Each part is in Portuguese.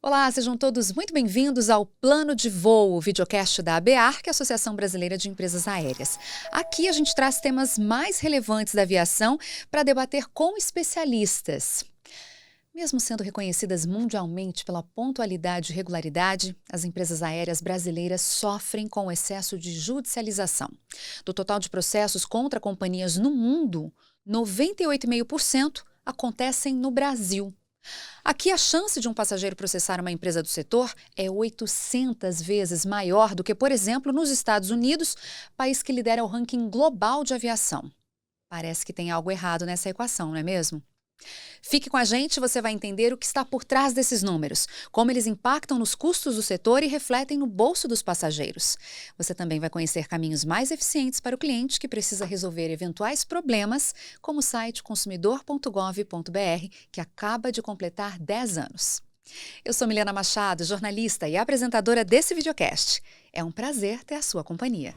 Olá, sejam todos muito bem-vindos ao Plano de Voo, o videocast da ABAR, que é a Associação Brasileira de Empresas Aéreas. Aqui a gente traz temas mais relevantes da aviação para debater com especialistas. Mesmo sendo reconhecidas mundialmente pela pontualidade e regularidade, as empresas aéreas brasileiras sofrem com o excesso de judicialização. Do total de processos contra companhias no mundo, 98,5% acontecem no Brasil. Aqui, a chance de um passageiro processar uma empresa do setor é 800 vezes maior do que, por exemplo, nos Estados Unidos, país que lidera o ranking global de aviação. Parece que tem algo errado nessa equação, não é mesmo? Fique com a gente, você vai entender o que está por trás desses números, como eles impactam nos custos do setor e refletem no bolso dos passageiros. Você também vai conhecer caminhos mais eficientes para o cliente que precisa resolver eventuais problemas, como o site consumidor.gov.br, que acaba de completar 10 anos. Eu sou Milena Machado, jornalista e apresentadora desse videocast. É um prazer ter a sua companhia.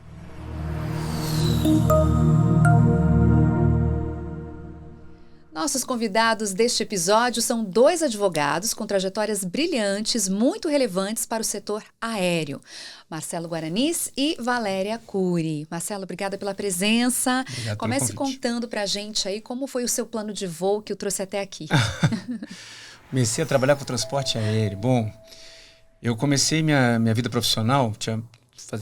Nossos convidados deste episódio são dois advogados com trajetórias brilhantes, muito relevantes para o setor aéreo. Marcelo Guaranis e Valéria Cury. Marcelo, obrigada pela presença. Obrigado. Comece contando para a gente aí como foi o seu plano de voo que o trouxe até aqui. Comecei a trabalhar com transporte aéreo. Bom, eu comecei minha vida profissional,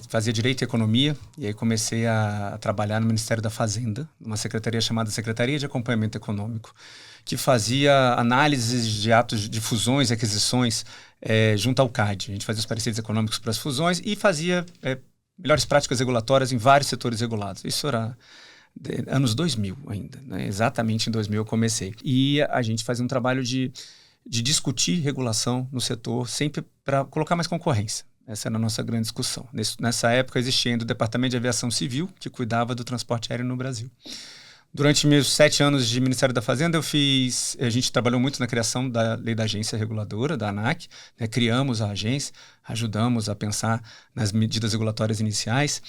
fazia Direito e Economia, e aí comecei a trabalhar no Ministério da Fazenda, numa secretaria chamada Secretaria de Acompanhamento Econômico, que fazia análises de atos de fusões e aquisições junto ao CAD. A gente fazia os pareceres econômicos para as fusões e fazia melhores práticas regulatórias em vários setores regulados. Isso era anos 2000 ainda, né? Exatamente em 2000 eu comecei. E a gente fazia um trabalho de discutir regulação no setor, sempre para colocar mais concorrência. Essa era a nossa grande discussão. Nessa época existia ainda o Departamento de Aviação Civil, que cuidava do transporte aéreo no Brasil. Durante meus 7 anos de Ministério da Fazenda, a gente trabalhou muito na criação da lei da agência reguladora, da ANAC, né? Criamos a agência, ajudamos a pensar nas medidas regulatórias iniciais.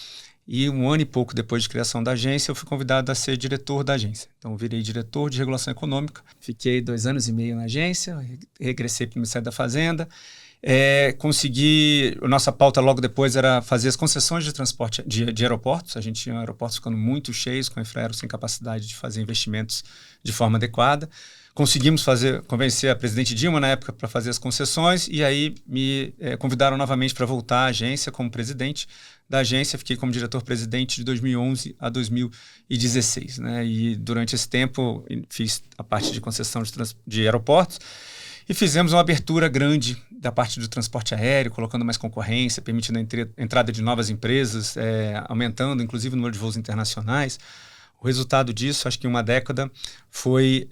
E 1 ano e pouco depois de criação da agência, eu fui convidado a ser diretor da agência. Então, eu virei diretor de regulação econômica. Fiquei 2 anos e meio na agência, regressei para o Ministério da Fazenda. Nossa pauta logo depois era fazer as concessões de transporte de aeroportos. A gente tinha aeroportos ficando muito cheios, com a Infraero sem capacidade de fazer investimentos de forma adequada. Conseguimos convencer a presidente Dilma na época para fazer as concessões e aí me convidaram novamente para voltar à agência como presidente da agência. Fiquei como diretor-presidente de 2011 a 2016. Né? E durante esse tempo fiz a parte de concessão de aeroportos. E fizemos uma abertura grande da parte do transporte aéreo, colocando mais concorrência, permitindo a entrada de novas empresas, aumentando inclusive o número de voos internacionais. O resultado disso, acho que em uma década, foi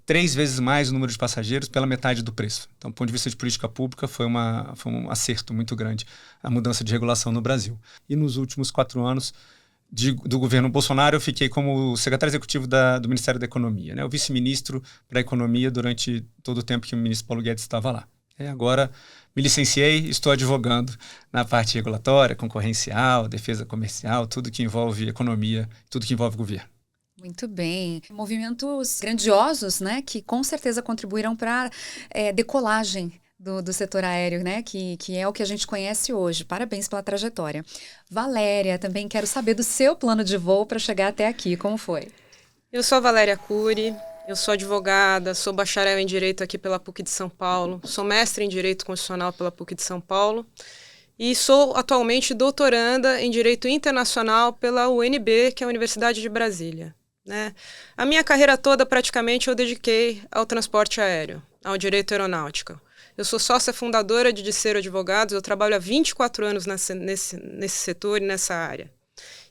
3 vezes mais o número de passageiros pela metade do preço. Então, do ponto de vista de política pública, foi um acerto muito grande a mudança de regulação no Brasil. E nos últimos 4 anos do governo Bolsonaro, eu fiquei como secretário executivo do Ministério da Economia, né? O vice-ministro para a Economia durante todo o tempo que o ministro Paulo Guedes estava lá. Agora me licenciei e estou advogando na parte regulatória, concorrencial, defesa comercial, tudo que envolve economia, tudo que envolve governo. Muito bem. Movimentos grandiosos, né, que com certeza contribuíram para a decolagem do setor aéreo, né, que é o que a gente conhece hoje. Parabéns pela trajetória. Valéria, também quero saber do seu plano de voo para chegar até aqui. Como foi? Eu sou a Valéria Cury, eu sou advogada, sou bacharel em Direito aqui pela PUC de São Paulo, sou mestre em Direito Constitucional pela PUC de São Paulo e sou atualmente doutoranda em Direito Internacional pela UNB, que é a Universidade de Brasília. Né? A minha carreira toda praticamente eu dediquei ao transporte aéreo, ao direito aeronáutico. Eu sou sócia fundadora de Dicero Advogados, eu trabalho há 24 anos nesse setor e nessa área.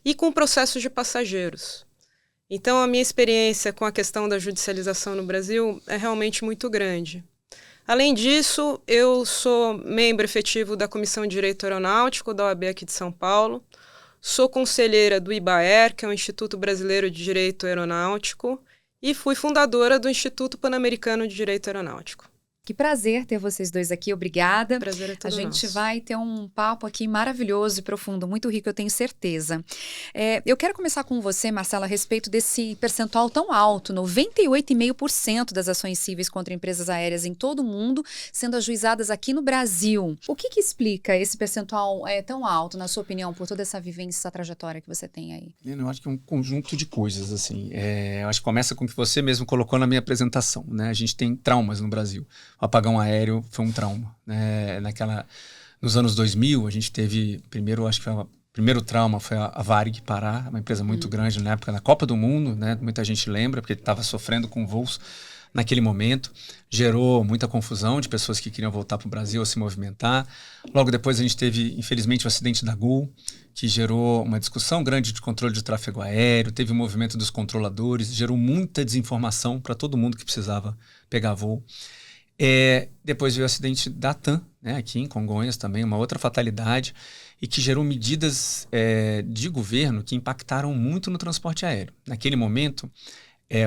E com processos de passageiros. Então, a minha experiência com a questão da judicialização no Brasil é realmente muito grande. Além disso, eu sou membro efetivo da Comissão de Direito Aeronáutico da OAB aqui de São Paulo, sou conselheira do IBAER, que é o Instituto Brasileiro de Direito Aeronáutico, e fui fundadora do Instituto Pan-Americano de Direito Aeronáutico. Que prazer ter vocês dois aqui, obrigada. Prazer é todo A gente nosso. vai ter um papo aqui maravilhoso e profundo, muito rico, eu tenho certeza. Eu quero começar com você, Marcela, a respeito desse percentual tão alto, 98,5% das ações cíveis contra empresas aéreas em todo o mundo sendo ajuizadas aqui no Brasil. O que explica esse percentual tão alto, na sua opinião, por toda essa vivência, essa trajetória que você tem aí? Eu acho que é um conjunto de coisas, assim. Eu acho que começa com o que você mesmo colocou na minha apresentação, né? A gente tem traumas no Brasil. O apagão aéreo foi um trauma, né? Nos anos 2000, a gente teve, primeiro trauma foi a Varig Pará, uma empresa muito grande na época, na Copa do Mundo, né? Muita gente lembra, porque estava sofrendo com voos naquele momento. Gerou muita confusão de pessoas que queriam voltar para o Brasil ou se movimentar. Logo depois a gente teve, infelizmente, o acidente da Gol, que gerou uma discussão grande de controle de tráfego aéreo, teve o movimento dos controladores, gerou muita desinformação para todo mundo que precisava pegar voo. Depois veio o acidente da TAM, né, aqui em Congonhas também, uma outra fatalidade, e que gerou medidas de governo que impactaram muito no transporte aéreo. Naquele momento,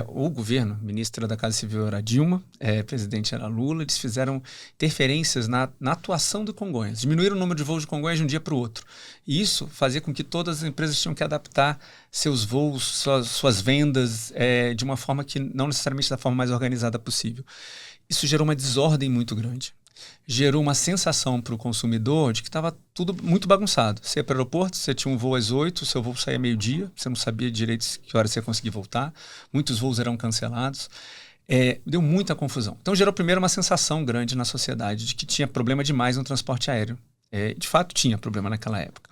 o governo, ministra da Casa Civil era Dilma, presidente era Lula, eles fizeram interferências na atuação do Congonhas, diminuíram o número de voos de Congonhas de um dia para o outro. E isso fazia com que todas as empresas tinham que adaptar seus voos, suas vendas, de uma forma que não necessariamente da forma mais organizada possível. Isso gerou uma desordem muito grande. Gerou uma sensação para o consumidor de que estava tudo muito bagunçado. Você ia para o aeroporto, você tinha um voo às 8, seu voo saía meio-dia, você não sabia direito que hora você ia conseguir voltar. Muitos voos eram cancelados. Deu muita confusão. Então gerou primeiro uma sensação grande na sociedade de que tinha problema demais no transporte aéreo. De fato tinha problema naquela época.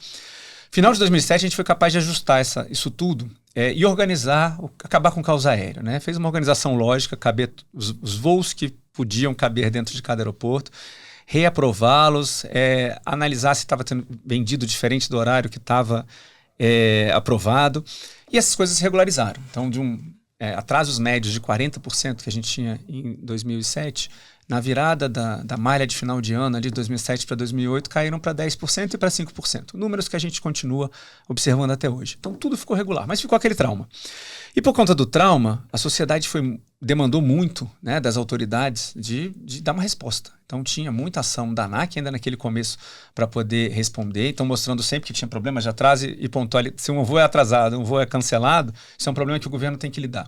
Final de 2007 a gente foi capaz de ajustar isso tudo e organizar, acabar com o caos aéreo, né? Fez uma organização lógica, caber os voos que podiam caber dentro de cada aeroporto, reaprová-los, analisar se estava tendo vendido diferente do horário que estava aprovado, e essas coisas se regularizaram. Então, de atrasos médios de 40% que a gente tinha em 2007, na virada da malha de final de ano, ali de 2007 para 2008, caíram para 10% e para 5%. Números que a gente continua observando até hoje. Então, tudo ficou regular, mas ficou aquele trauma. E por conta do trauma, a sociedade demandou muito, né, das autoridades de dar uma resposta. Então, tinha muita ação da ANAC ainda naquele começo para poder responder. Então, mostrando sempre que tinha problemas de atraso e pontualidade. Se um voo é atrasado, um voo é cancelado, isso é um problema que o governo tem que lidar.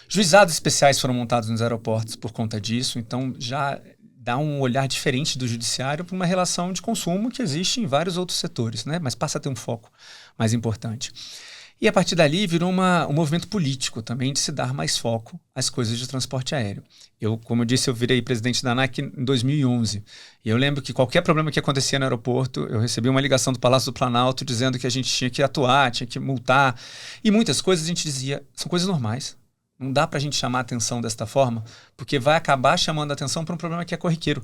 Juizados especiais foram montados nos aeroportos por conta disso, então já dá um olhar diferente do judiciário para uma relação de consumo que existe em vários outros setores, né? Mas passa a ter um foco mais importante. E a partir dali virou um movimento político também de se dar mais foco às coisas de transporte aéreo. Como eu disse, eu virei presidente da ANAC em 2011. E eu lembro que qualquer problema que acontecia no aeroporto, eu recebia uma ligação do Palácio do Planalto dizendo que a gente tinha que atuar, tinha que multar. E muitas coisas a gente dizia, são coisas normais. Não dá para a gente chamar a atenção desta forma, porque vai acabar chamando a atenção para um problema que é corriqueiro.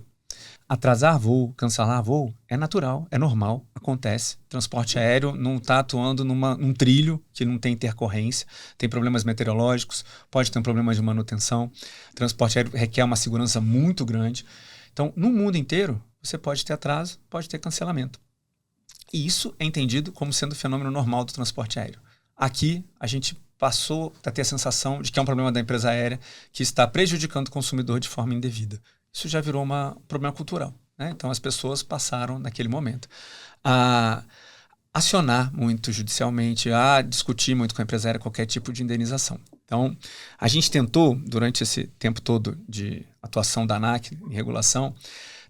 Atrasar voo, cancelar voo, é natural, é normal, acontece. Transporte aéreo não está atuando num trilho que não tem intercorrência, tem problemas meteorológicos, pode ter um problema de manutenção. Transporte aéreo requer uma segurança muito grande. Então, no mundo inteiro, você pode ter atraso, pode ter cancelamento. E isso é entendido como sendo o fenômeno normal do transporte aéreo. Aqui, a gente passou a ter a sensação de que é um problema da empresa aérea que está prejudicando o consumidor de forma indevida. Isso já virou um problema cultural, né? Então, as pessoas passaram, naquele momento, a acionar muito judicialmente, a discutir muito com a empresa aérea qualquer tipo de indenização. Então, a gente tentou, durante esse tempo todo de atuação da ANAC em regulação,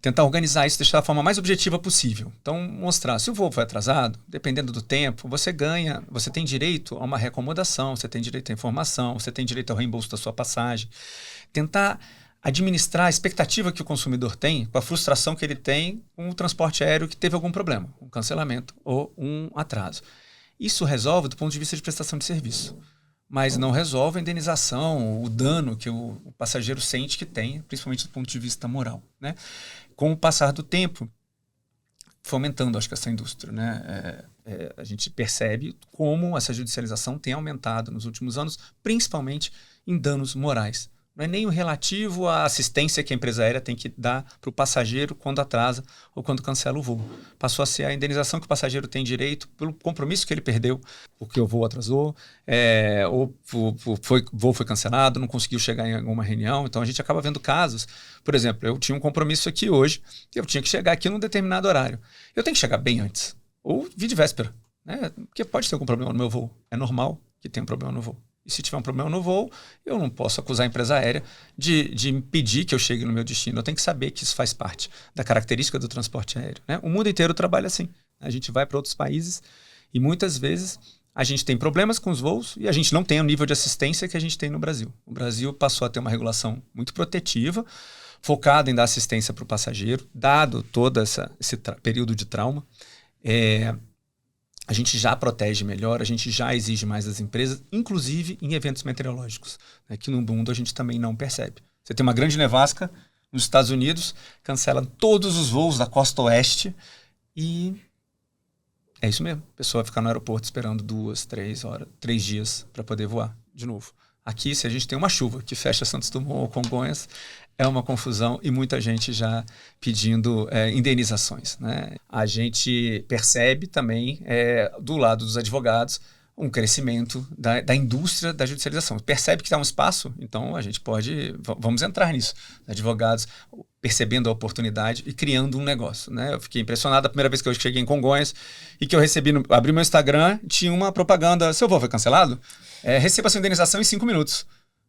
tentar organizar isso, deixar da forma mais objetiva possível. Então, mostrar, se o voo foi atrasado, dependendo do tempo, você tem direito a uma reacomodação, você tem direito à informação, você tem direito ao reembolso da sua passagem. Tentar administrar a expectativa que o consumidor tem, com a frustração que ele tem com o transporte aéreo que teve algum problema, um cancelamento ou um atraso. Isso resolve do ponto de vista de prestação de serviço, mas não resolve a indenização, o dano que o passageiro sente que tem, principalmente do ponto de vista moral, né? Com o passar do tempo, fomentando, acho que, essa indústria, né? A gente percebe como essa judicialização tem aumentado nos últimos anos, principalmente em danos morais Não é nem o relativo à assistência que a empresa aérea tem que dar para o passageiro quando atrasa ou quando cancela o voo. Passou a ser a indenização que o passageiro tem direito pelo compromisso que ele perdeu, porque o voo atrasou, ou o voo foi cancelado, não conseguiu chegar em alguma reunião. Então a gente acaba vendo casos. Por exemplo, eu tinha um compromisso aqui hoje, eu tinha que chegar aqui num determinado horário. Eu tenho que chegar bem antes, ou vir de véspera, né? Porque pode ter algum problema no meu voo. É normal que tenha um problema no voo. E se tiver um problema no voo, eu não posso acusar a empresa aérea de impedir que eu chegue no meu destino. Eu tenho que saber que isso faz parte da característica do transporte aéreo, né? O mundo inteiro trabalha assim. A gente vai para outros países e muitas vezes a gente tem problemas com os voos e a gente não tem o nível de assistência que a gente tem no Brasil. O Brasil passou a ter uma regulação muito protetiva, focada em dar assistência para o passageiro, dado todo esse período de trauma. A gente já protege melhor, a gente já exige mais das empresas, inclusive em eventos meteorológicos, né, que no mundo a gente também não percebe. Você tem uma grande nevasca nos Estados Unidos, cancela todos os voos da costa oeste e é isso mesmo. A pessoa vai ficar no aeroporto esperando 2, 3 horas, 3 dias para poder voar de novo. Aqui, se a gente tem uma chuva que fecha Santos Dumont ou Congonhas, é uma confusão e muita gente já pedindo indenizações, né? A gente percebe também, do lado dos advogados, um crescimento da indústria da judicialização. Percebe que está um espaço, então a gente vamos entrar nisso. Advogados percebendo a oportunidade e criando um negócio, né? Eu fiquei impressionado a primeira vez que eu cheguei em Congonhas e que eu abri meu Instagram, tinha uma propaganda, seu voo foi cancelado? Receba sua indenização em 5 minutos.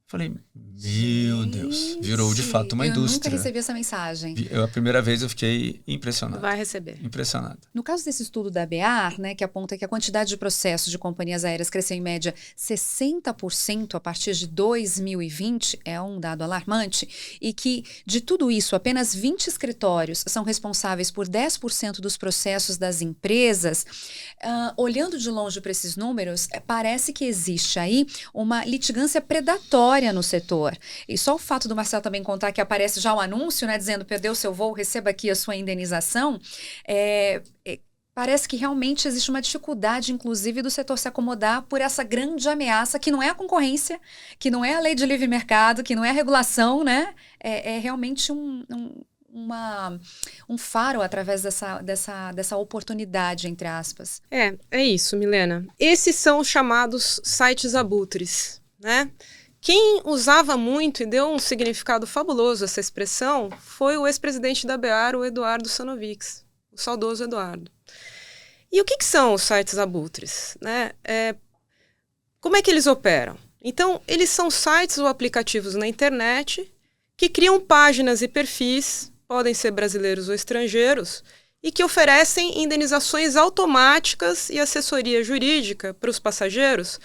Falei, meu Deus, virou de fato uma indústria. Eu nunca recebi essa mensagem. A primeira vez eu fiquei impressionado. Vai receber. Impressionado. No caso desse estudo da ABAR, né, que aponta que a quantidade de processos de companhias aéreas cresceu em média 60% a partir de 2020, é um dado alarmante, e que de tudo isso, apenas 20 escritórios são responsáveis por 10% dos processos das empresas. Olhando de longe para esses números, parece que existe aí uma litigância predatória no setor. E só o fato do Marcelo também contar que aparece já o anúncio, né, dizendo perdeu seu voo, receba aqui a sua indenização, parece que realmente existe uma dificuldade, inclusive, do setor se acomodar por essa grande ameaça, que não é a concorrência, que não é a lei de livre mercado, que não é a regulação, né? É realmente um faro através dessa oportunidade, entre aspas. É isso, Milena. Esses são os chamados sites abutres, né? Quem usava muito e deu um significado fabuloso a essa expressão foi o ex-presidente da ABAR, o Eduardo Sanovics, o saudoso Eduardo. E o que são os sites abutres, né? Como é que eles operam? Então, eles são sites ou aplicativos na internet que criam páginas e perfis, podem ser brasileiros ou estrangeiros, e que oferecem indenizações automáticas e assessoria jurídica para os passageiros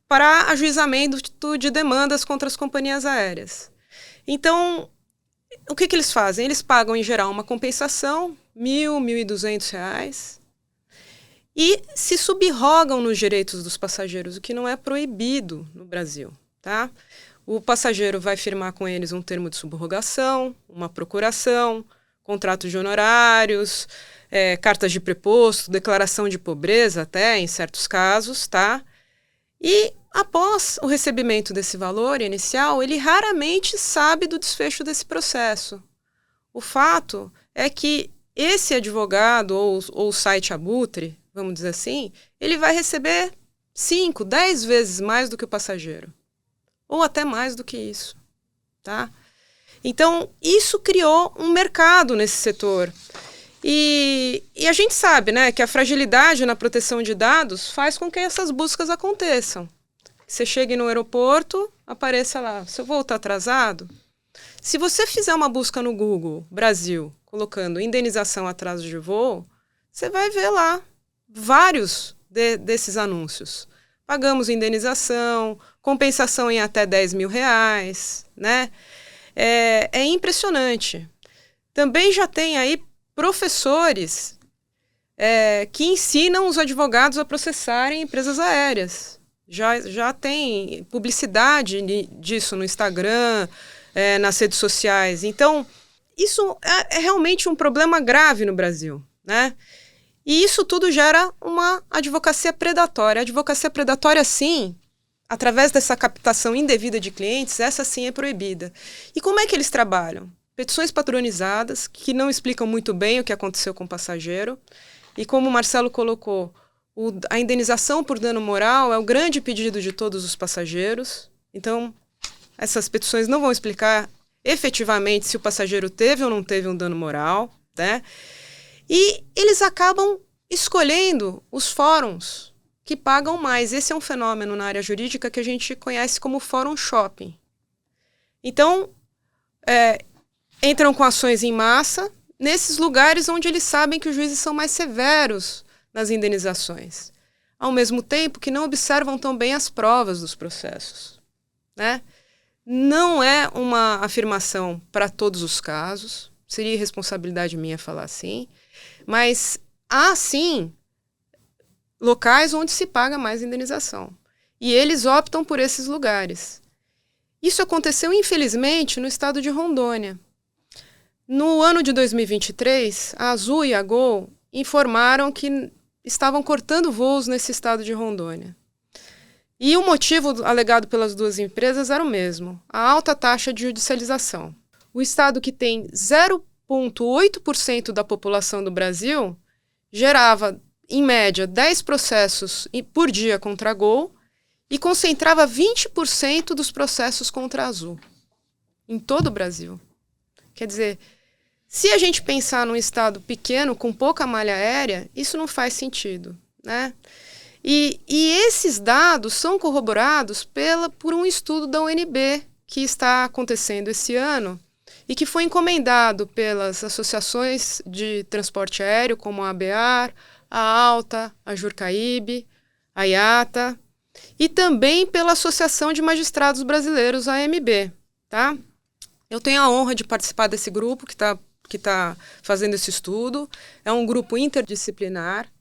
para ajuizamento de demandas contra as companhias aéreas. Então, o que eles fazem? Eles pagam, em geral, uma compensação, R$1.000, R$1.200, e se subrogam nos direitos dos passageiros, o que não é proibido no Brasil, tá? O passageiro vai firmar com eles um termo de subrogação, uma procuração, contrato de honorários, cartas de preposto, declaração de pobreza até, em certos casos, tá? E após o recebimento desse valor inicial, ele raramente sabe do desfecho desse processo. O fato é que esse advogado ou o site abutre, vamos dizer assim, ele vai receber 5, 10 vezes mais do que o passageiro. Ou até mais do que isso, tá? Então, isso criou um mercado nesse setor. E a gente sabe, né, que a fragilidade na proteção de dados faz com que essas buscas aconteçam. Você chegue no aeroporto, apareça lá, seu voo está atrasado. Se você fizer uma busca no Google Brasil, colocando indenização atraso de voo, você vai ver lá vários desses anúncios. Pagamos indenização, compensação em até R$10.000, né? É impressionante. Também já tem aí professores que ensinam os advogados a processarem empresas aéreas. Já tem publicidade disso no Instagram, nas redes sociais. Então, isso é realmente um problema grave no Brasil, né? E isso tudo gera uma advocacia predatória. A advocacia predatória, sim, através dessa captação indevida de clientes, essa sim é proibida. E como é que eles trabalham? Petições padronizadas, que não explicam muito bem o que aconteceu com o passageiro. E como o Marcelo colocou, a indenização por dano moral é o grande pedido de todos os passageiros. Então, essas petições não vão explicar efetivamente se o passageiro teve ou não teve um dano moral, né? E eles acabam escolhendo os fóruns que pagam mais. Esse é um fenômeno na área jurídica que a gente conhece como fórum shopping. Então, entram com ações em massa nesses lugares onde eles sabem que os juízes são mais severos nas indenizações, ao mesmo tempo que não observam tão bem as provas dos processos, né? Não é uma afirmação para todos os casos, seria irresponsabilidade minha falar assim, mas há sim locais onde se paga mais indenização. E eles optam por esses lugares. Isso aconteceu, infelizmente, no estado de Rondônia. No ano de 2023, a Azul e a Gol informaram que estavam cortando voos nesse estado de Rondônia. E o motivo alegado pelas duas empresas era o mesmo, a alta taxa de judicialização. O estado que tem 0,8% da população do Brasil gerava, em média, 10 processos por dia contra a Gol e concentrava 20% dos processos contra a Azul, em todo o Brasil. Quer dizer, se a gente pensar num estado pequeno, com pouca malha aérea, isso não faz sentido, né? E esses dados são corroborados por um estudo da UNB que está acontecendo esse ano e que foi encomendado pelas associações de transporte aéreo, como a ABAR, a ALTA, a Jurcaíbe, a IATA, e também pela Associação de Magistrados Brasileiros, a AMB, tá? Eu tenho a honra de participar desse grupo que está fazendo esse estudo. É um grupo interdisciplinar.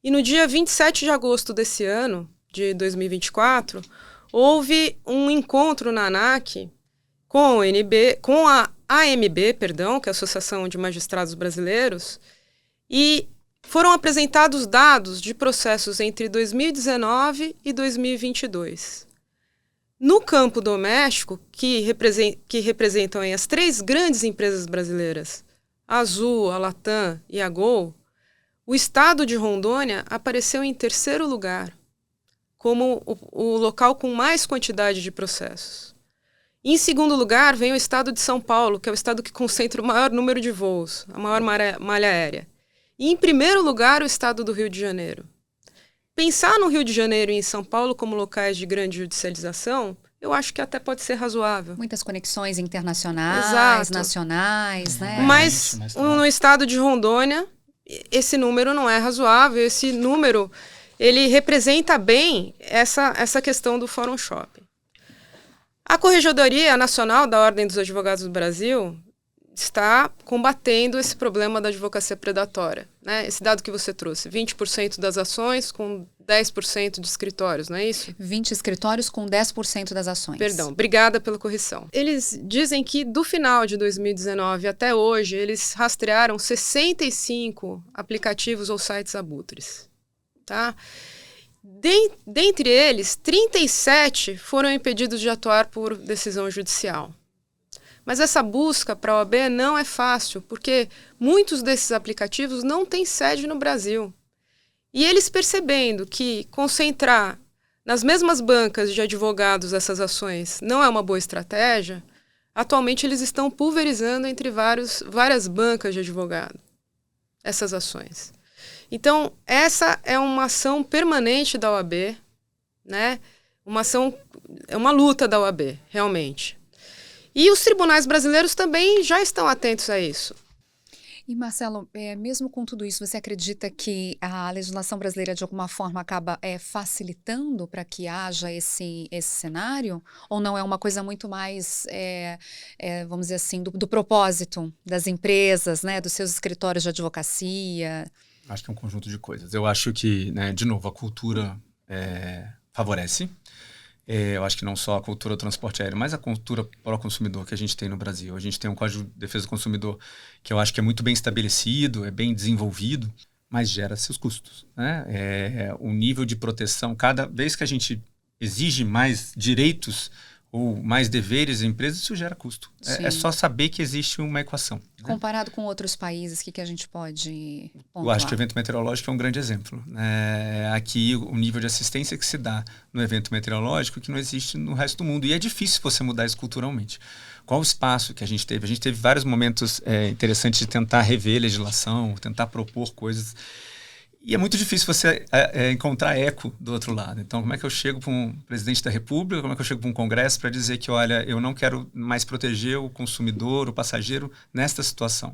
E no dia 27 de agosto desse ano, de 2024, houve um encontro na ANAC com a AMB, que é a Associação de Magistrados Brasileiros, e foram apresentados dados de processos entre 2019 e 2022. No campo doméstico, que representam aí as 3 grandes empresas brasileiras, a Azul, a Latam e a Gol, o estado de Rondônia apareceu em 3º lugar, como o local com mais quantidade de processos. Em 2º lugar, vem o estado de São Paulo, que é o estado que concentra o maior número de voos, a maior malha aérea. E em 1º lugar, o estado do Rio de Janeiro. Pensar no Rio de Janeiro e em São Paulo como locais de grande judicialização, eu acho que até pode ser razoável. Muitas conexões internacionais, Exato. Nacionais, né? Mas no estado de Rondônia, esse número não é razoável. Esse número, ele representa bem essa questão do Fórum Shopping. A Corregedoria Nacional da Ordem dos Advogados do Brasil está combatendo esse problema da advocacia predatória, né? Esse dado que você trouxe, 20% das ações com 10% de escritórios, não é isso? 20 escritórios com 10% das ações. Perdão, obrigada pela correção. Eles dizem que do final de 2019 até hoje, eles rastrearam 65 aplicativos ou sites abutres, tá? Dentre eles, 37 foram impedidos de atuar por decisão judicial. Mas essa busca para a OAB não é fácil, porque muitos desses aplicativos não têm sede no Brasil. E eles percebendo que concentrar nas mesmas bancas de advogados essas ações não é uma boa estratégia, atualmente eles estão pulverizando entre várias bancas de advogado essas ações. Então, essa é uma ação permanente da OAB, né? É uma luta da OAB, realmente. E os tribunais brasileiros também já estão atentos a isso. E, Marcelo, mesmo com tudo isso, você acredita que a legislação brasileira, de alguma forma, acaba facilitando para que haja esse cenário? Ou não é uma coisa muito mais, vamos dizer assim, do propósito das empresas, né, dos seus escritórios de advocacia? Acho que é um conjunto de coisas. Eu acho que, né, de novo, a cultura favorece. Eu acho que não só a cultura do transporte aéreo, mas a cultura para o consumidor que a gente tem no Brasil. A gente tem um Código de Defesa do Consumidor que eu acho que é muito bem estabelecido, é bem desenvolvido, mas gera seus custos, né? O nível de proteção, cada vez que a gente exige mais direitos ou mais deveres à empresa, isso gera custo. É só saber que existe uma equação. Comparado com outros países, o que a gente pode pontuar? Eu acho que o evento meteorológico é um grande exemplo. Aqui, o nível de assistência que se dá no evento meteorológico que não existe no resto do mundo. E é difícil você mudar isso culturalmente. Qual o espaço que a gente teve? A gente teve vários momentos interessantes de tentar rever legislação, tentar propor coisas. E é muito difícil você encontrar eco do outro lado. Então, como é que eu chego para um presidente da República, como é que eu chego para um congresso para dizer que, olha, eu não quero mais proteger o consumidor, o passageiro, nesta situação?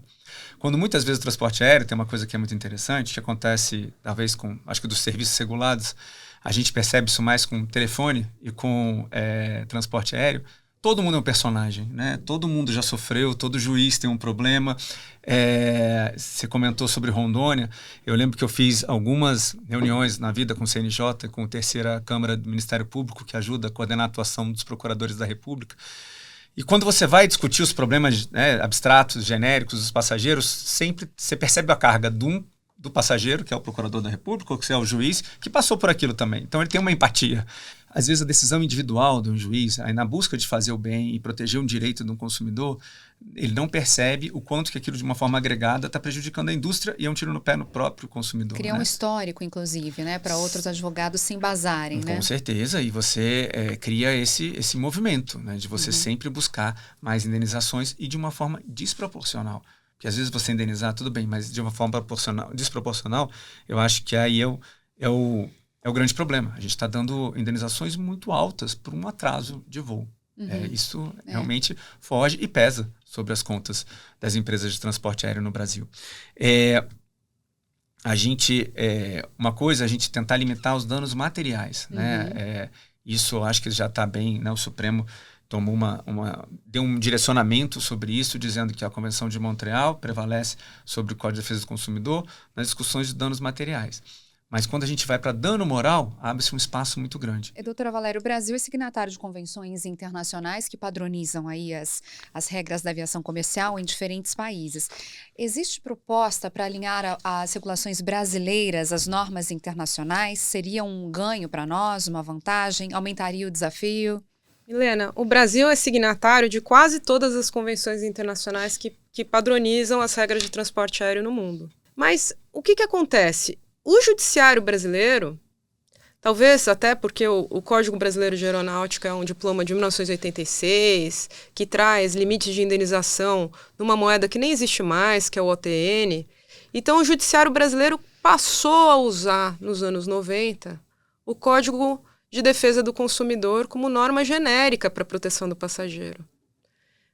Quando muitas vezes o transporte aéreo tem uma coisa que é muito interessante, que acontece, talvez, acho que dos serviços regulados, a gente percebe isso mais com telefone e com transporte aéreo. Todo mundo é um personagem, né? Todo mundo já sofreu, todo juiz tem um problema. Você comentou sobre Rondônia. Eu lembro que eu fiz algumas reuniões na vida com o CNJ, com a terceira Câmara do Ministério Público, que ajuda a coordenar a atuação dos procuradores da República. E quando você vai discutir os problemas abstratos, genéricos dos passageiros, sempre você percebe a carga do passageiro, que é o procurador da República, ou que é o juiz, que passou por aquilo também. Então, ele tem uma empatia. Às vezes, a decisão individual de um juiz, aí na busca de fazer o bem e proteger um direito de um consumidor, ele não percebe o quanto que aquilo, de uma forma agregada, está prejudicando a indústria e é um tiro no pé no próprio consumidor. Cria um histórico, inclusive, né, para outros advogados se embasarem. Com certeza, e você cria esse movimento, né, de você sempre buscar mais indenizações e de uma forma desproporcional. Porque às vezes você indenizar, tudo bem, mas de uma forma desproporcional, eu acho que aí é o grande problema. A gente está dando indenizações muito altas por um atraso de voo. Isso realmente foge e pesa sobre as contas das empresas de transporte aéreo no Brasil. Uma coisa é a gente tentar limitar os danos materiais. Né? Isso eu acho que já está bem, né? O Supremo tomou deu um direcionamento sobre isso, dizendo que a Convenção de Montreal prevalece sobre o Código de Defesa do Consumidor nas discussões de danos materiais. Mas quando a gente vai para dano moral, abre-se um espaço muito grande. Doutora Valéria, o Brasil é signatário de convenções internacionais que padronizam aí as regras da aviação comercial em diferentes países. Existe proposta para alinhar as regulações brasileiras às normas internacionais? Seria um ganho para nós, uma vantagem? Aumentaria o desafio? Milena, o Brasil é signatário de quase todas as convenções internacionais que padronizam as regras de transporte aéreo no mundo. Mas o que acontece? O judiciário brasileiro, talvez até porque o Código Brasileiro de Aeronáutica é um diploma de 1986, que traz limites de indenização numa moeda que nem existe mais, que é o OTN. Então, o judiciário brasileiro passou a usar, nos anos 90, o Código de Defesa do Consumidor como norma genérica para a proteção do passageiro.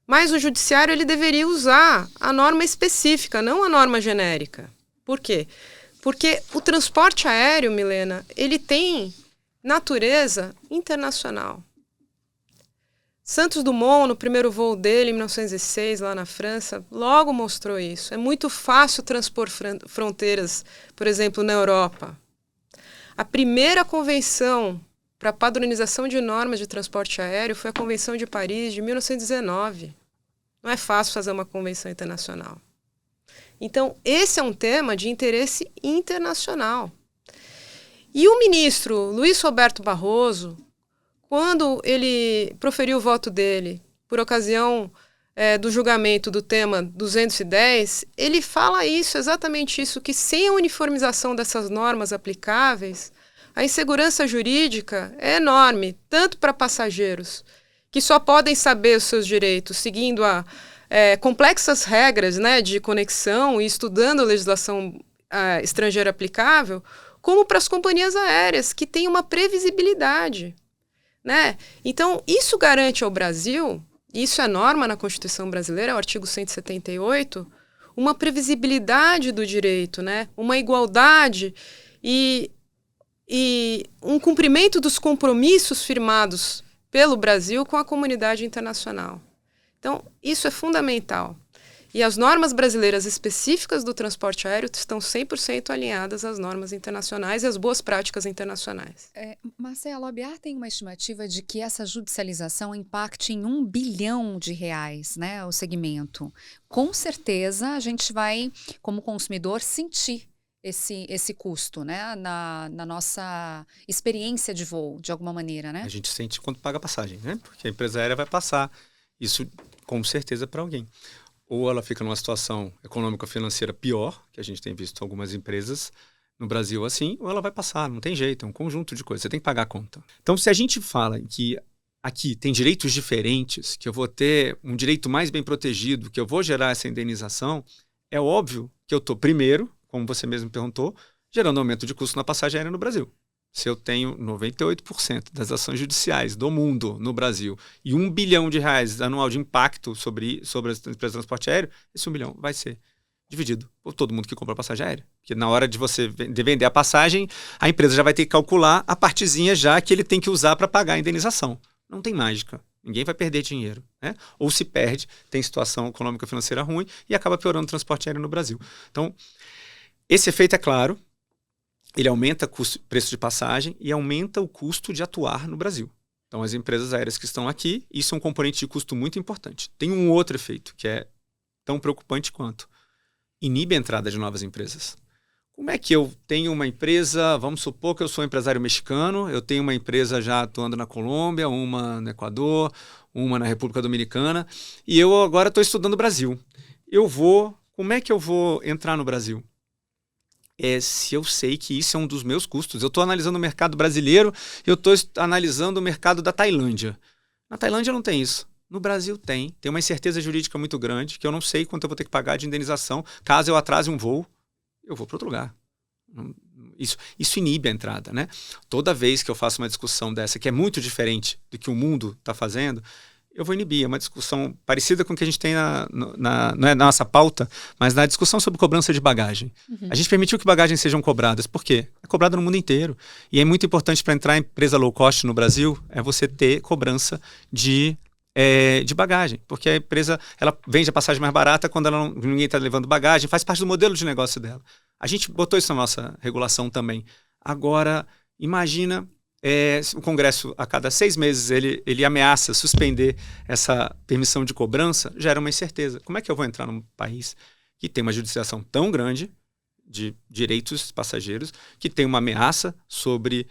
Mas o judiciário ele deveria usar a norma específica, não a norma genérica. Por quê? Porque o transporte aéreo, Milena, ele tem natureza internacional. Santos Dumont, no primeiro voo dele, em 1906, lá na França, logo mostrou isso. É muito fácil transpor fronteiras, por exemplo, na Europa. A primeira convenção para a padronização de normas de transporte aéreo foi a Convenção de Paris, de 1919. Não é fácil fazer uma convenção internacional. Então, esse é um tema de interesse internacional. E o ministro Luiz Roberto Barroso, quando ele proferiu o voto dele por ocasião do julgamento do tema 210, ele fala exatamente isso, que sem a uniformização dessas normas aplicáveis, a insegurança jurídica é enorme, tanto para passageiros, que só podem saber os seus direitos seguindo complexas regras, né, de conexão e estudando a legislação estrangeira aplicável, como para as companhias aéreas, que têm uma previsibilidade. Né? Então, isso garante ao Brasil, isso é norma na Constituição brasileira, é o artigo 178, uma previsibilidade do direito, né? Uma igualdade e um cumprimento dos compromissos firmados pelo Brasil com a comunidade internacional. Então, isso é fundamental. E as normas brasileiras específicas do transporte aéreo estão 100% alinhadas às normas internacionais e às boas práticas internacionais. Marcelo, a ABIAR tem uma estimativa de que essa judicialização impacte em R$1 bilhão, né, o segmento. Com certeza, a gente vai, como consumidor, sentir esse custo, né? Na nossa experiência de voo, de alguma maneira, né? A gente sente quando paga a passagem, né? Porque a empresa aérea vai passar isso com certeza para alguém. Ou ela fica numa situação econômico-financeira pior, que a gente tem visto algumas empresas no Brasil assim, ou ela vai passar, não tem jeito, é um conjunto de coisas, você tem que pagar a conta. Então, se a gente fala que aqui tem direitos diferentes, que eu vou ter um direito mais bem protegido, que eu vou gerar essa indenização, é óbvio que eu estou, primeiro, como você mesmo perguntou, gerando aumento de custo na passagem aérea no Brasil. Se eu tenho 98% das ações judiciais do mundo no Brasil e R$1 bilhão anual de impacto sobre as empresas de transporte aéreo, esse 1 bilhão vai ser dividido por todo mundo que compra passagem aérea. Porque na hora de você vender a passagem, a empresa já vai ter que calcular a partezinha já que ele tem que usar para pagar a indenização. Não tem mágica. Ninguém vai perder dinheiro, né? Ou se perde, tem situação econômica financeira ruim e acaba piorando o transporte aéreo no Brasil. Então, esse efeito é claro. Ele aumenta o preço de passagem e aumenta o custo de atuar no Brasil. Então, as empresas aéreas que estão aqui, isso é um componente de custo muito importante. Tem um outro efeito que é tão preocupante quanto. Inibe a entrada de novas empresas. Como é que eu tenho uma empresa, vamos supor que eu sou um empresário mexicano, eu tenho uma empresa já atuando na Colômbia, uma no Equador, uma na República Dominicana, e eu agora estou estudando o Brasil. Como é que eu vou entrar no Brasil? Se eu sei que isso é um dos meus custos. Eu estou analisando o mercado brasileiro, eu estou analisando o mercado da Tailândia. Na Tailândia não tem isso. No Brasil tem uma incerteza jurídica muito grande, que eu não sei quanto eu vou ter que pagar de indenização. Caso eu atrase um voo, eu vou para outro lugar. Isso inibe a entrada, né? Toda vez que eu faço uma discussão dessa, que é muito diferente do que o mundo está fazendo, eu vou inibir. É uma discussão parecida com o que a gente tem não é na nossa pauta, mas na discussão sobre cobrança de bagagem. A gente permitiu que bagagens sejam cobradas. Por quê? É cobrada no mundo inteiro. E é muito importante para entrar em empresa low cost no Brasil, é você ter cobrança de bagagem. Porque a empresa ela vende a passagem mais barata quando ninguém está levando bagagem, faz parte do modelo de negócio dela. A gente botou isso na nossa regulação também. Agora, imagina... o Congresso, a cada 6 meses, ele ameaça suspender essa permissão de cobrança, gera uma incerteza. Como é que eu vou entrar num país que tem uma judiciação tão grande de direitos passageiros, que tem uma ameaça sobre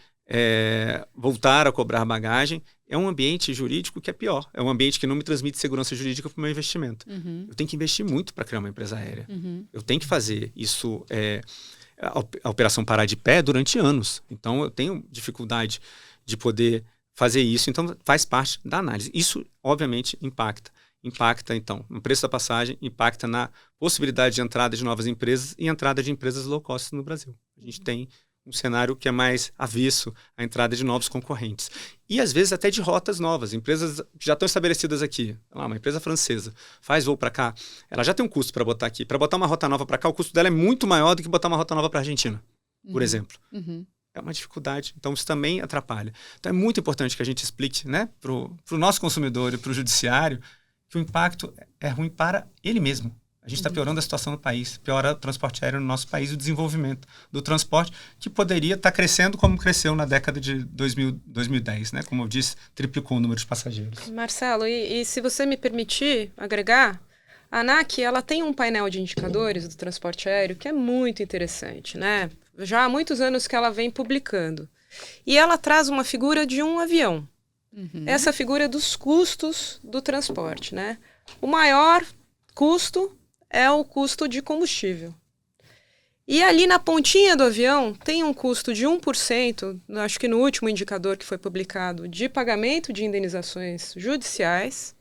voltar a cobrar bagagem? É um ambiente jurídico que é pior. É um ambiente que não me transmite segurança jurídica para o meu investimento. Eu tenho que investir muito para criar uma empresa aérea. Eu tenho que fazer isso... a operação parar de pé durante anos. Então, eu tenho dificuldade de poder fazer isso. Então, faz parte da análise. Isso, obviamente, impacta. Impacta, então, no preço da passagem, impacta na possibilidade de entrada de novas empresas e entrada de empresas low cost no Brasil. A gente tem um cenário que é mais avesso à entrada de novos concorrentes. E, às vezes, até de rotas novas. Empresas que já estão estabelecidas aqui. Uma empresa francesa faz voo para cá. Ela já tem um custo para botar aqui. Para botar uma rota nova para cá, o custo dela é muito maior do que botar uma rota nova para a Argentina, por exemplo. É uma dificuldade. Então, isso também atrapalha. Então, é muito importante que a gente explique, né, para o nosso consumidor e para o judiciário que o impacto é ruim para ele mesmo. A gente está piorando a situação no país, piora o transporte aéreo no nosso país, o desenvolvimento do transporte, que poderia estar crescendo como cresceu na década de 2010, né? Como eu disse, triplicou o número de passageiros. Marcelo, e se você me permitir agregar, a ANAC ela tem um painel de indicadores do transporte aéreo que é muito interessante, né? Já há muitos anos que ela vem publicando. E ela traz uma figura de um avião. Essa figura é dos custos do transporte, né? O maior custo é o custo de combustível. E ali na pontinha do avião tem um custo de 1%, acho que no último indicador que foi publicado, de pagamento de indenizações judiciais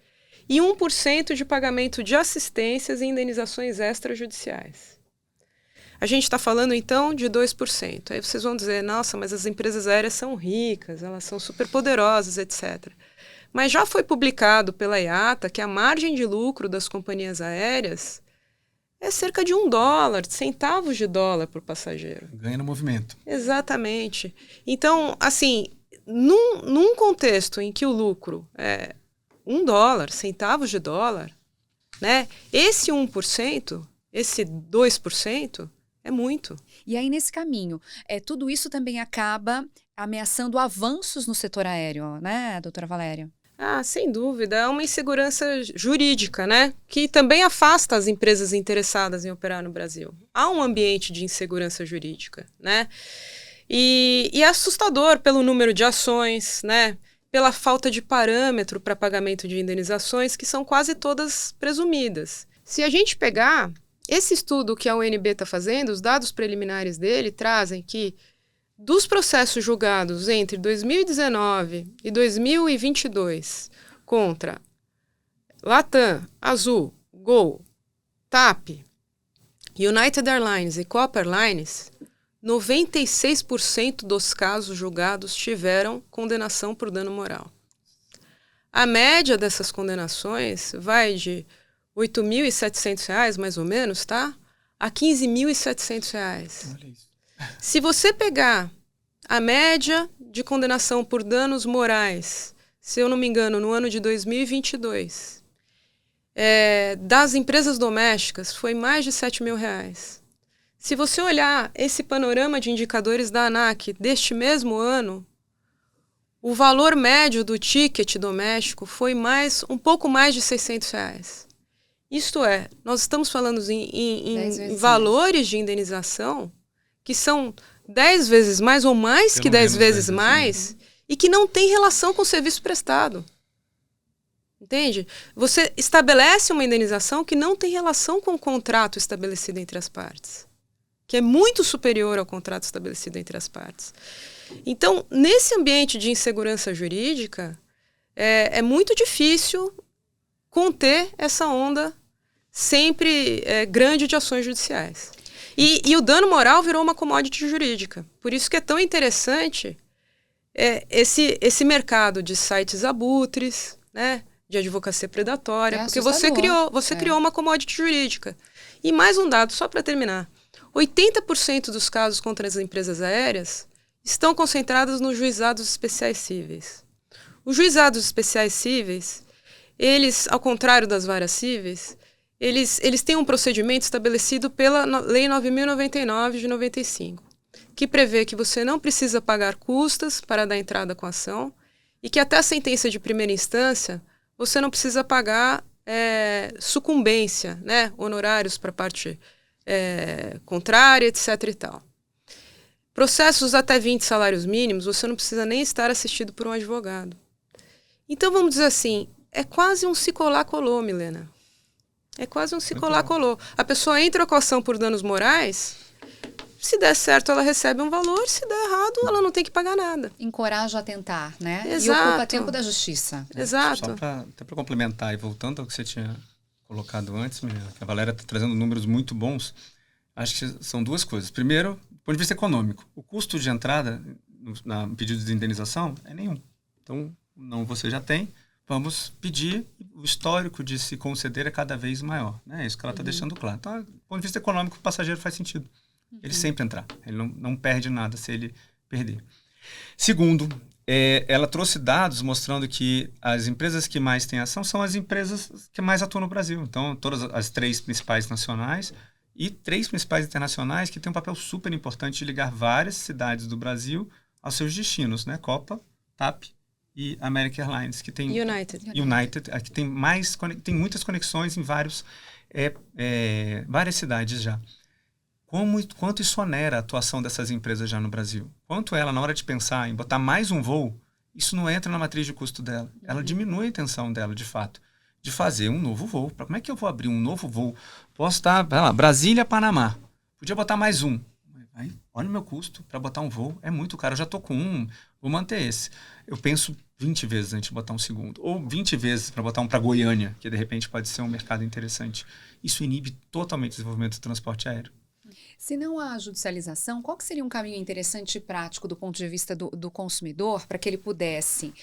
e 1% de pagamento de assistências e indenizações extrajudiciais. A gente está falando, então, de 2%. Aí vocês vão dizer, nossa, mas as empresas aéreas são ricas, elas são superpoderosas, etc. Mas já foi publicado pela IATA que a margem de lucro das companhias aéreas é cerca de $1, centavos de dólar por passageiro. Ganha no movimento. Exatamente. Então, assim, num contexto em que o lucro é $1, centavos de dólar, né? Esse 1%, esse 2% é muito. E aí, nesse caminho, tudo isso também acaba ameaçando avanços no setor aéreo, né, doutora Valéria? Sem dúvida. É uma insegurança jurídica, né? Que também afasta as empresas interessadas em operar no Brasil. Há um ambiente de insegurança jurídica, né? E é assustador pelo número de ações, né? Pela falta de parâmetro para pagamento de indenizações, que são quase todas presumidas. Se a gente pegar esse estudo que a UNB está fazendo, os dados preliminares dele trazem que dos processos julgados entre 2019 e 2022 contra Latam, Azul, Gol, TAP, United Airlines e Copa Airlines, 96% dos casos julgados tiveram condenação por dano moral. A média dessas condenações vai de R$ 8.700, mais ou menos, tá? A R$ 15.700. Olha isso. Se você pegar a média de condenação por danos morais, se eu não me engano, no ano de 2022, das empresas domésticas, foi mais de R$ 7.000. Se você olhar esse panorama de indicadores da ANAC deste mesmo ano, o valor médio do ticket doméstico foi um pouco mais de R$ 600. Isto é, nós estamos falando em valores de indenização que são 10 vezes mais ou mais Pelo que 10 menos vezes 10 mais e que não tem relação com o serviço prestado. Entende? Você estabelece uma indenização que não tem relação com o contrato estabelecido entre as partes, que é muito superior ao contrato estabelecido entre as partes. Então, nesse ambiente de insegurança jurídica, é muito difícil conter essa onda sempre grande de ações judiciais. E o dano moral virou uma commodity jurídica. Por isso que é tão interessante esse mercado de sites abutres, né, de advocacia predatória, porque você criou uma commodity jurídica. E mais um dado, só para terminar. 80% dos casos contra as empresas aéreas estão concentrados nos juizados especiais cíveis. Os juizados especiais cíveis, eles, ao contrário das varas cíveis, eles têm um procedimento estabelecido pela Lei 9.099 de 95, que prevê que você não precisa pagar custas para dar entrada com a ação e que até a sentença de primeira instância você não precisa pagar sucumbência, né, honorários para a parte contrária, etc. e tal. Processos até 20 salários mínimos, você não precisa nem estar assistido por um advogado. Então, vamos dizer assim, é quase um se colar colou, Milena. É quase um se colar colou. A pessoa entra com a ação por danos morais, se der certo ela recebe um valor, se der errado ela não tem que pagar nada. Encoraja a tentar, né? Exato. E ocupa tempo da justiça. Exato. Só até para complementar e voltando ao que você tinha colocado antes, que a Valéria está trazendo números muito bons, acho que são duas coisas. Primeiro, do ponto de vista econômico, o custo de entrada no pedido de indenização é nenhum. Então, não você já tem, vamos pedir, o histórico de se conceder é cada vez maior. É isso que ela está deixando claro. Então, do ponto de vista econômico, o passageiro faz sentido. Ele sempre entrar. Ele não perde nada se ele perder. Segundo, ela trouxe dados mostrando que as empresas que mais têm ação são as empresas que mais atuam no Brasil. Então, todas as 3 principais nacionais e 3 principais internacionais que têm um papel super importante de ligar várias cidades do Brasil aos seus destinos, né? Copa, TAP e American Airlines, que tem United, que tem muitas conexões em várias cidades já. Quanto isso onera a atuação dessas empresas já no Brasil? Quanto ela, na hora de pensar em botar mais um voo, isso não entra na matriz de custo dela. Ela diminui a intenção dela, de fato, de fazer um novo voo. Como é que eu vou abrir um novo voo? Posso estar, vai lá, Brasília-Panamá. Podia botar mais um. Aí, olha o meu custo para botar um voo. É muito caro. Eu já estou com um, vou manter esse. Eu penso 20 vezes antes de botar um segundo. Ou 20 vezes para botar um para Goiânia, que de repente pode ser um mercado interessante. Isso inibe totalmente o desenvolvimento do transporte aéreo. Se não há judicialização, qual que seria um caminho interessante e prático do ponto de vista do consumidor para que ele pudesse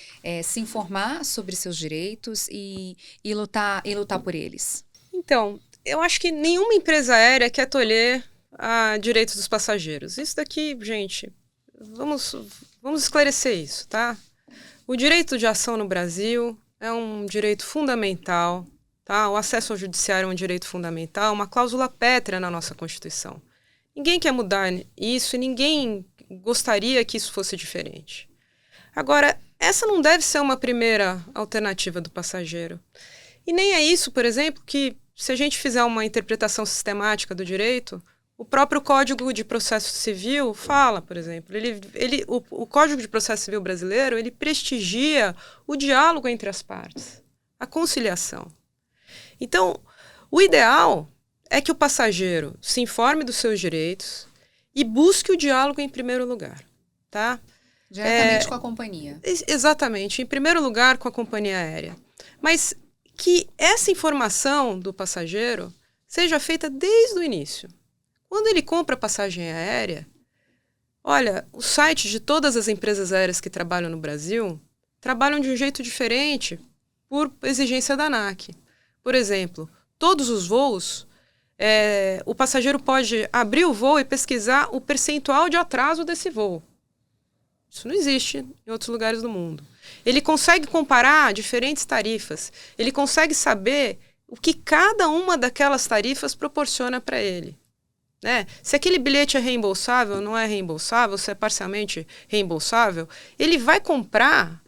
se informar sobre seus direitos e lutar por eles? Então, eu acho que nenhuma empresa aérea quer tolher a direitos dos passageiros. Isso daqui, gente, vamos esclarecer isso, tá? O direito de ação no Brasil é um direito fundamental, tá? O acesso ao judiciário é um direito fundamental, uma cláusula pétrea na nossa Constituição. Ninguém quer mudar isso e ninguém gostaria que isso fosse diferente. Agora, essa não deve ser uma primeira alternativa do passageiro. E nem é isso, por exemplo, que se a gente fizer uma interpretação sistemática do direito, o próprio Código de Processo Civil fala, por exemplo, o Código de Processo Civil brasileiro, ele prestigia o diálogo entre as partes, a conciliação. Então, o ideal é que o passageiro se informe dos seus direitos e busque o diálogo em primeiro lugar, tá? Diretamente com a companhia. Exatamente, em primeiro lugar com a companhia aérea. Mas que essa informação do passageiro seja feita desde o início. Quando ele compra passagem aérea, olha, os sites de todas as empresas aéreas que trabalham no Brasil trabalham de um jeito diferente por exigência da ANAC. Por exemplo, todos os voos, o passageiro pode abrir o voo e pesquisar o percentual de atraso desse voo. Isso não existe em outros lugares do mundo. Ele consegue comparar diferentes tarifas. Ele consegue saber o que cada uma daquelas tarifas proporciona para ele. Né? Se aquele bilhete é reembolsável ou não é reembolsável, se é parcialmente reembolsável, ele vai comprar,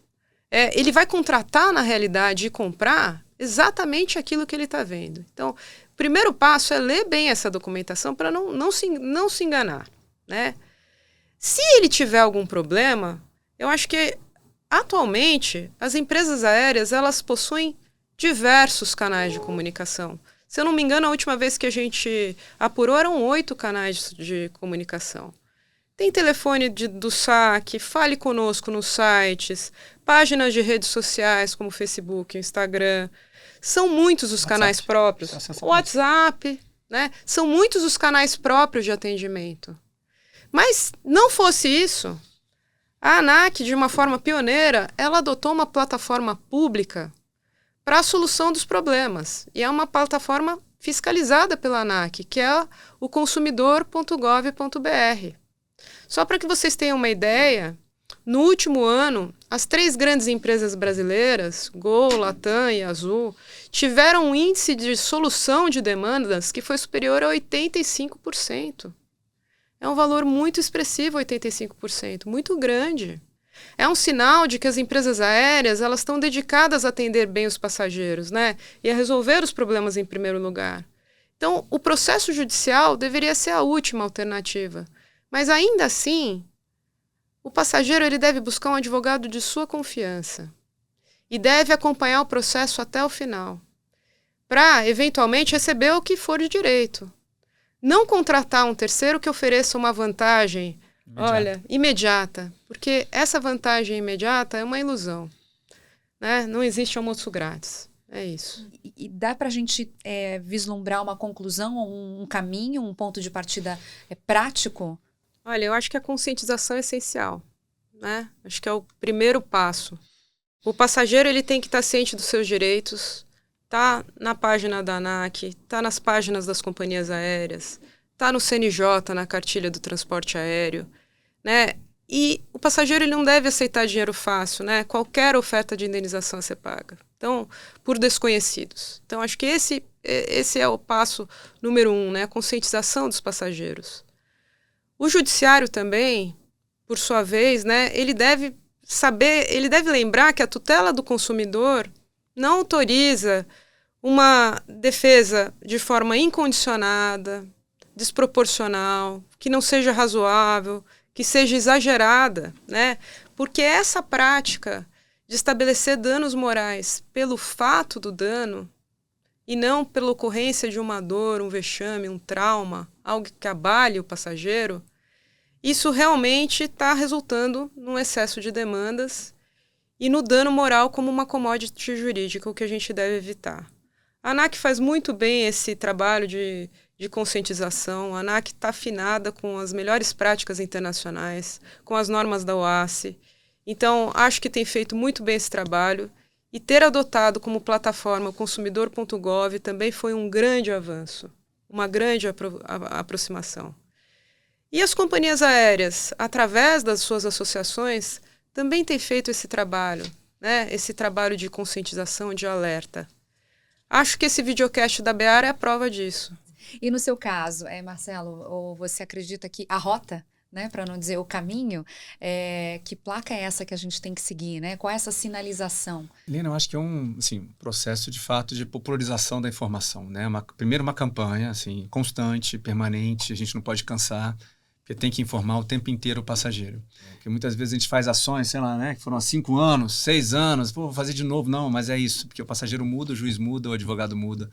ele vai contratar na realidade e comprar exatamente aquilo que ele está vendo. Então, o primeiro passo é ler bem essa documentação para não se enganar. Né? Se ele tiver algum problema, eu acho que atualmente as empresas aéreas elas possuem diversos canais de comunicação. Se eu não me engano, a última vez que a gente apurou eram 8 canais de comunicação. Tem telefone do saque, fale conosco nos sites, páginas de redes sociais como Facebook, Instagram. São muitos os canais próprios. WhatsApp, né? São muitos os canais próprios de atendimento. Mas não fosse isso, a ANAC, de uma forma pioneira, ela adotou uma plataforma pública para a solução dos problemas. E é uma plataforma fiscalizada pela ANAC, que é o consumidor.gov.br. Só para que vocês tenham uma ideia, no último ano, as 3 grandes empresas brasileiras, Gol, Latam e Azul, tiveram um índice de solução de demandas que foi superior a 85%. É um valor muito expressivo, 85%, muito grande. É um sinal de que as empresas aéreas elas estão dedicadas a atender bem os passageiros, né? E a resolver os problemas em primeiro lugar. Então, o processo judicial deveria ser a última alternativa. Mas, ainda assim, o passageiro ele deve buscar um advogado de sua confiança e deve acompanhar o processo até o final, para, eventualmente, receber o que for de direito. Não contratar um terceiro que ofereça uma vantagem imediata, porque essa vantagem imediata é uma ilusão. Né? Não existe almoço grátis. É isso. E dá para a gente vislumbrar uma conclusão, um caminho, um ponto de partida prático? Olha, eu acho que a conscientização é essencial. Né? Acho que é o primeiro passo. O passageiro ele tem que estar ciente dos seus direitos, tá na página da ANAC, tá nas páginas das companhias aéreas, tá no CNJ, na cartilha do transporte aéreo, né? E o passageiro ele não deve aceitar dinheiro fácil, né? Qualquer oferta de indenização a ser paga. Então, por desconhecidos. Então, acho que esse é o passo número 1, né? A conscientização dos passageiros. O judiciário também, por sua vez, né? Ele deve lembrar que a tutela do consumidor não autoriza uma defesa de forma incondicionada, desproporcional, que não seja razoável, que seja exagerada, né? Porque essa prática de estabelecer danos morais pelo fato do dano e não pela ocorrência de uma dor, um vexame, um trauma, algo que abale o passageiro, isso realmente está resultando num excesso de demandas e no dano moral como uma commodity jurídica, o que a gente deve evitar. A ANAC faz muito bem esse trabalho de conscientização. A ANAC está afinada com as melhores práticas internacionais, com as normas da OASI. Então, acho que tem feito muito bem esse trabalho. E ter adotado como plataforma o consumidor.gov também foi um grande avanço, uma grande aproximação. E as companhias aéreas, através das suas associações, também têm feito esse trabalho, né? Esse trabalho de conscientização, de alerta. Acho que esse videocast da BEAR é a prova disso. E no seu caso, Marcelo, ou você acredita que a rota, né, para não dizer o caminho, que placa é essa que a gente tem que seguir, né? Qual é essa sinalização? Helena, eu acho que é um processo de fato de popularização da informação, né? Primeiro uma campanha assim, constante, permanente, a gente não pode cansar, porque tem que informar o tempo inteiro o passageiro. Porque muitas vezes a gente faz ações, sei lá, né, que foram há 5 anos, 6 anos, vou fazer de novo. Não, mas é isso, porque o passageiro muda, o juiz muda, o advogado muda.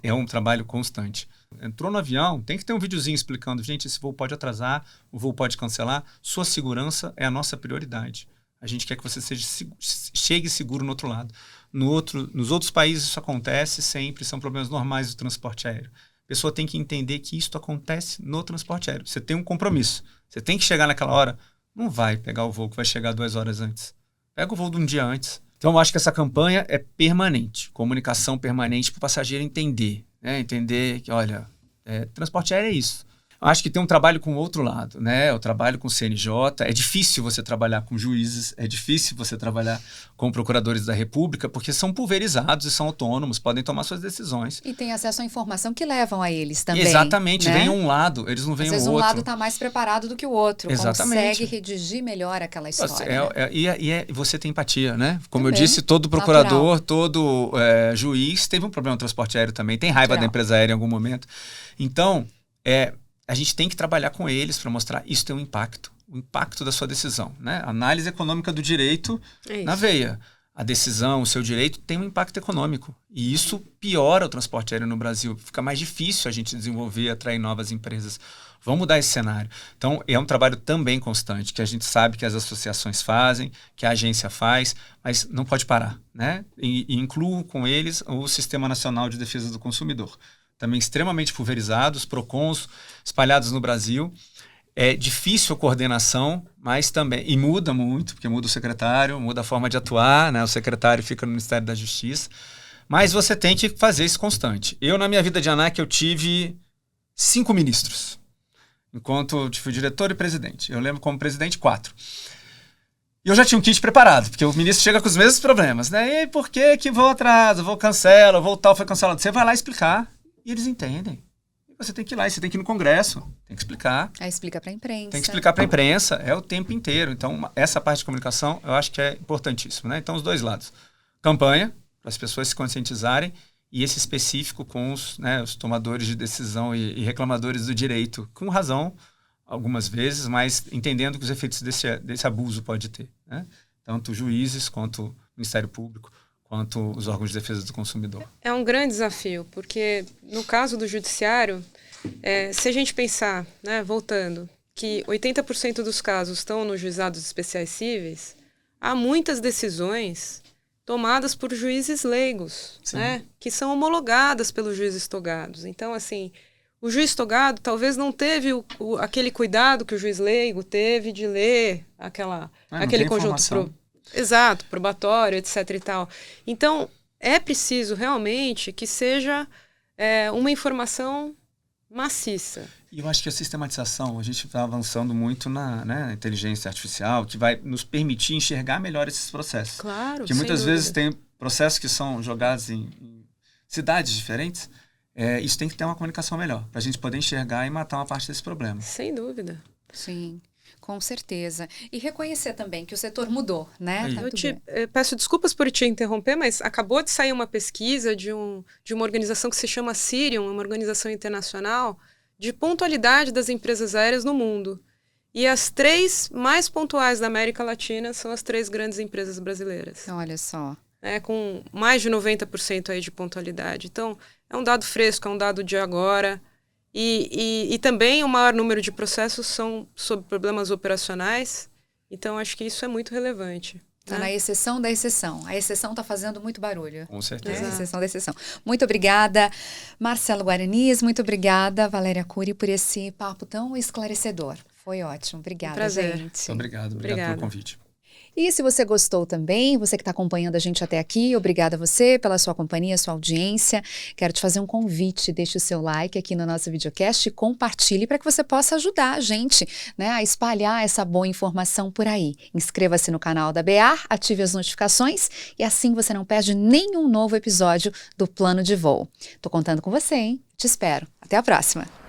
É um trabalho constante. Entrou no avião, tem que ter um videozinho explicando, gente, esse voo pode atrasar, o voo pode cancelar, sua segurança é a nossa prioridade. A gente quer que você chegue seguro no outro lado. Nos outros países isso acontece sempre, são problemas normais do transporte aéreo. A pessoa tem que entender que isso acontece no transporte aéreo. Você tem um compromisso, você tem que chegar naquela hora, não vai pegar o voo que vai chegar 2 horas antes. Pega o voo de um dia antes. Então, eu acho que essa campanha é permanente, comunicação permanente para o passageiro entender, né? Entender que, olha, transporte aéreo é isso. Eu acho que tem um trabalho com o outro lado, né? O trabalho com o CNJ. É difícil você trabalhar com juízes, é difícil você trabalhar com procuradores da República, porque são pulverizados e são autônomos, podem tomar suas decisões. E tem acesso à informação que levam a eles também. Exatamente, né? Vem um lado, eles não veem o outro. Às vezes um lado está mais preparado do que o outro, Exatamente. Consegue redigir melhor aquela história. Você tem empatia, né? Como também. Eu disse, todo procurador, Natural. todo juiz teve um problema no transporte aéreo também, tem raiva da empresa aérea em algum momento. Então, a gente tem que trabalhar com eles para mostrar isso tem um impacto, o impacto da sua decisão, né? Análise econômica do direito na veia. A decisão, o seu direito tem um impacto econômico e isso piora o transporte aéreo no Brasil. Fica mais difícil a gente desenvolver, atrair novas empresas. Vamos mudar esse cenário. Então, é um trabalho também constante, que a gente sabe que as associações fazem, que a agência faz, mas não pode parar, né? E incluo com eles o Sistema Nacional de Defesa do Consumidor. Também extremamente pulverizados, PROCONs espalhados no Brasil. É difícil a coordenação, mas também... E muda muito, porque muda o secretário, muda a forma de atuar, né? O secretário fica no Ministério da Justiça. Mas você tem que fazer isso constante. Eu, na minha vida de ANAC, eu tive 5 ministros. Enquanto eu fui diretor e presidente. Eu lembro como presidente 4. E eu já tinha um kit preparado, porque o ministro chega com os mesmos problemas, né? E por que voo atraso, voo cancela, voo tal foi cancelado? Você vai lá explicar. E eles entendem. Você tem que ir lá, você tem que ir no Congresso, tem que explicar. Aí explica para a imprensa. Tem que explicar para a imprensa, é o tempo inteiro. Então, essa parte de comunicação eu acho que é importantíssimo, né? Então, os dois lados. Campanha, para as pessoas se conscientizarem, e esse específico com os tomadores de decisão e reclamadores do direito, com razão, algumas vezes, mas entendendo que os efeitos desse abuso pode ter, né? Tanto juízes quanto o Ministério Público, quanto os órgãos de defesa do consumidor. É um grande desafio, porque no caso do judiciário, se a gente pensar, né, voltando, que 80% dos casos estão nos juizados especiais cíveis, há muitas decisões tomadas por juízes leigos, né, que são homologadas pelos juízes togados. Então, assim, o juiz togado talvez não teve aquele cuidado que o juiz leigo teve de ler aquele conjunto exato, probatório, etc. e tal. Então, é preciso realmente que seja uma informação maciça. E eu acho que a sistematização, a gente está avançando muito na inteligência artificial, que vai nos permitir enxergar melhor esses processos. Claro, porque muitas vezes tem processos que são jogados em cidades diferentes, isso tem que ter uma comunicação melhor, para a gente poder enxergar e matar uma parte desse problema. Sem dúvida. Sim. Com certeza. E reconhecer também que o setor mudou, né? Eu peço desculpas por te interromper, mas acabou de sair uma pesquisa de uma organização que se chama Cirium, uma organização internacional, de pontualidade das empresas aéreas no mundo. E as 3 mais pontuais da América Latina são as 3 grandes empresas brasileiras. Olha só. Com mais de 90% aí de pontualidade. Então, é um dado fresco, é um dado de agora. E também o maior número de processos são sobre problemas operacionais. Então, acho que isso é muito relevante. Está na exceção da exceção. A exceção está fazendo muito barulho. Com certeza. A exceção da exceção. Muito obrigada, Marcelo Guaranis. Muito obrigada, Valéria Cury, por esse papo tão esclarecedor. Foi ótimo. Obrigada, prazer. gente. Obrigado pelo convite. E se você gostou também, você que está acompanhando a gente até aqui, obrigada a você pela sua companhia, sua audiência. Quero te fazer um convite, deixe o seu like aqui no nosso videocast e compartilhe para que você possa ajudar a gente, né, a espalhar essa boa informação por aí. Inscreva-se no canal da BEAR, ative as notificações e assim você não perde nenhum novo episódio do Plano de Voo. Tô contando com você, hein? Te espero. Até a próxima!